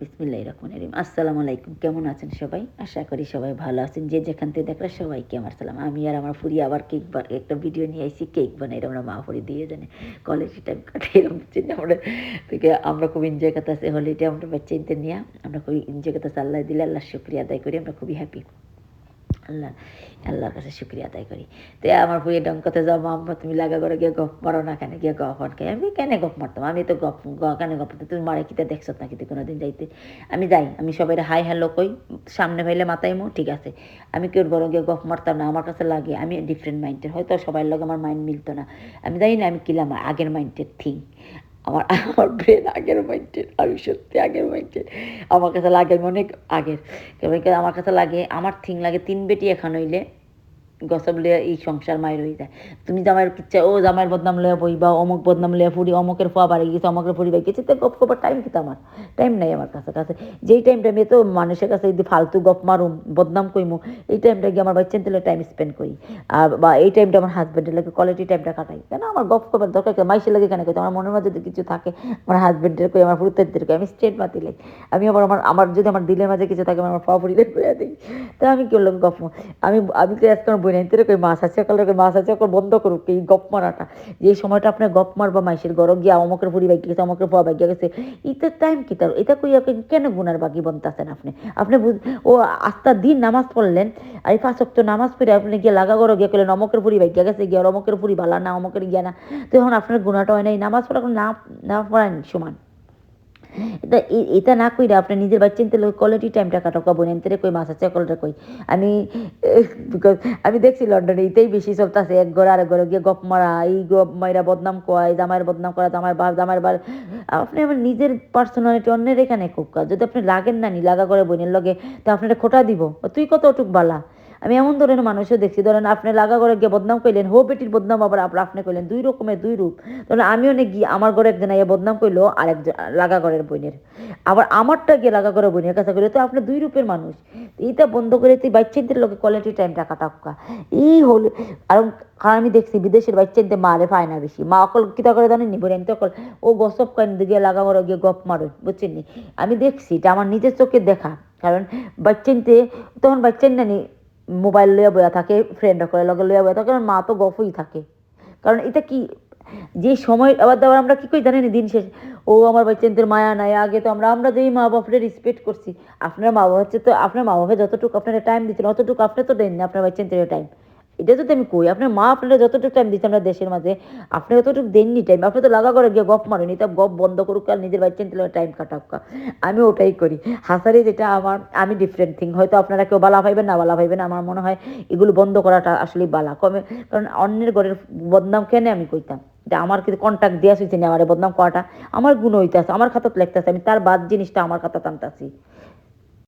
বিসমিল্লাহির রহমানির রহিম। আসসালামু আলাইকুম। কেমন আছেন সবাই? আশা করি সবাই ভালো আছেন। যে যেখান থেকে দেখলেন সবাইকে আমার সালাম। আমি আর আমার ফুরি আবার একটা ভিডিও নিয়ে আইছি। কেক বানাই আমরা মা ফুরি দিয়ে জানে কলেজ টাইম কাটাই এরকম চিন্তা আমরা থেকে আমরা খুব এনজয় করতেছি হলিডে আমরা বাচ্চাদের নিয়ে আমরা খুবই এনজয় করতেছি। আল্লাহ দিলে আল্লাহর শুকরিয়া আদায় করি। আমরা খুবই হ্যাপি। আল্লাহর কাছে শুক্রিয়া আদায় করি। তো আমার ফুয়ে ডঙ্কতে যাও মাম্মা তুমি লাগা করে গিয়ে গপ মারো না কেন গিয়ে গপ খাই আমি কেন গপ মারতাম আমি তো কেন গপ তুমি মারে কিতে দেখছো না কিতে কোনোদিন যাইতে আমি যাই আমি সবাই হাই হ্যালো কই সামনে ভাইলে মাথায় মো ঠিক আছে আমি কেউ বড় গিয়ে গপ মারতাম না আমার কাছে লাগে আমি ডিফারেন্ট মাইন্ডের হয়তো সবার লগে আমার মাইন্ড মিলতো না আমি জানি না আমি কিলাম আগের মাইন্ডের থিং আমার আমার ব্রেন আগের মাইন্ডের আমি সত্যি আগের মাইন্ডের আমার কাছে লাগে আমি অনেক আগের আমার কাছে লাগে আমার থিং লাগে 3 বেটি এখন হইলে গসব লিয়া এই সংসার মায়ের হয়ে যায় তুমি জামাইয়ের কিচ্ছা ও জামাইয়ের বদনাম লইয়া বই বা অমুক বদনাম লইয়া ফুরি অমুকের ফোয়া বাড়ি গেছে অমুকের ফুরি বাড়ি গেছে তো গপ করার টাইম কিন্তু আমার টাইম নাই আমার কাছে যেই টাইমটা আমি তো মানুষের কাছে যদি ফালতু গপ মারুম বদনাম কইমু এই টাইমটা গিয়ে আমার বাচ্চান তেলে টাইম স্পেন্ড করি আর বা এই টাইমটা আমার হাজব্যান্ডের লাগে কোয়ালিটি টাইমটা কাটাই কেন আমার গপ করার দরকার মাইসের লাগে কেন কই আমার মনের মধ্যে যদি কিছু থাকে আমার হাজব্যান্ডের কই আমার ফুরুতের কই আমি স্ট্রেট মাতি লাই আমি আবার আমার যদি আমার দিলের মাঝে কিছু থাকে আমার ফা ফুরিলে কইয়া দিই তো আমি কি করলাম গপ আমি তো আজকে আমার বই নাই কই মাছ আছে কালকে মাছ আছে বন্ধ করুক এই গপ মারাটা যে সময়টা আপনার গপ মারবা মাইসের গরম গিয়া অমকের ফুরি বাইক গেছে অমকের ফুয়া বাইক গেছে ইতের টাইম কি তার এটা কই কেন গুনার বাকি বনতেছেন আপনি ও আস্তা দিন নামাজ পড়লেন আর এই 5 ওয়াক্ত নামাজ পড়ে আপনি গিয়ে লাগা গরো গিয়ে করলেন অমকের ফুরি বাইক গেছে গিয়ে অমকের ফুরি বালা না অমকের গিয়া না তো এখন আপনার গুণাটা হয় না নামাজ পড়া না পড়ান সমান এটা এটা না কইরা আপনি নিজের বাচ্চা নিতে কোয়ালিটি টাইমটা কাটাকা বোন এনতে কই মাছ আছে কলটা কই আমি বিকজ আমি দেখছি লন্ডনে এটাই বেশি চলতেছে এক ঘরে আরেক ঘরে গিয়ে গপ মারা এই গপ মাইরা বদনাম কয় জামাইয়ের বদনাম করা জামাইয়ের বার আপনি আমার নিজের পার্সোনালিটি অন্যের এখানে খুব কাজ যদি আপনি লাগেন না নি লাগা করে বোনের লগে তো আপনারা খোটা দিব তুই কত অটুক বালা আমি এমন ধরনের মানুষও দেখছি ধরেন আপনি লাগা করে গিয়ে বদনাম কইলেন হো বেটির বদনাম আবার আপনি কইলেন দুই রকমের দুই রূপ ধরেন আমি অনেক গিয়ে আমার ঘরে একজন আইয়া বদনাম কইলো আর একজন লাগা ঘরের বোনের আবার আমারটা গিয়ে লাগা করে বোনের কাছে কইলে তো আপনি দুই রূপের মানুষ এইটা বন্ধ করে তুই বাচ্চাদের লোকে কোয়ালিটি টাইমটা কাটাক্কা এই হল আর কারণ আমি দেখছি বিদেশের বাচ্চাদের মারে পায় না বেশি মা অকল কিতা করে জানেন নি বোন তো অকল ও গসব কেন গিয়ে লাগা করে গিয়ে গপ মারো বুঝছেন নি আমি দেখছি এটা আমার নিজের চোখে দেখা কারণ বাচ্চাতে তখন বাচ্চান না নি মোবাইল লইয়া বয়া থাকে ফ্রেন্ড করে লগে লইয়া বয়া থাকে কারণ মা তো গফই থাকে কারণ এটা কি যে সময় আবার দাবার আমরা কী করি জানেন দিন শেষ ও আমার বাচ্চাদের মায়া নাই আগে তো আমরা যেই মা বাপরে রেসপেক্ট করছি আপনার মা বাবা হচ্ছে তো আপনার মা বাবা যতটুকু আপনারা টাইম দিচ্ছেন অতটুকু আপনি তো দেন না আপনার বাচ্চাদের টাইম এটা যদি আমি কই আপনার মা আপনারা যতটুকু টাইম দিচ্ছে আমরা দেশের মাঝে আপনি যতটুকু দেননি টাইম আপনি তো লাগা করে গিয়ে গপ মারেন এটা গপ বন্ধ করুক আর নিজের বাচ্চাদের টাইম কাটাক আমি ওটাই করি হাসারি যেটা আমি ডিফারেন্ট থিং হয়তো আপনারা কেউ বালা পাইবেন না বালা পাইবেন আমার মনে হয় এগুলো বন্ধ করাটা আসলে বালা কমে কারণ অন্যের ঘরের বদনাম কেন আমি কইতাম এটা আমার কিন্তু কন্ট্যাক্ট দেওয়া হয়েছে না আমার বদনাম করাটা আমার গুণ হইতেছে আমার খাতাত লিখতেছে আমি তার বাদ জিনিসটা আমার খাতা টানতেছি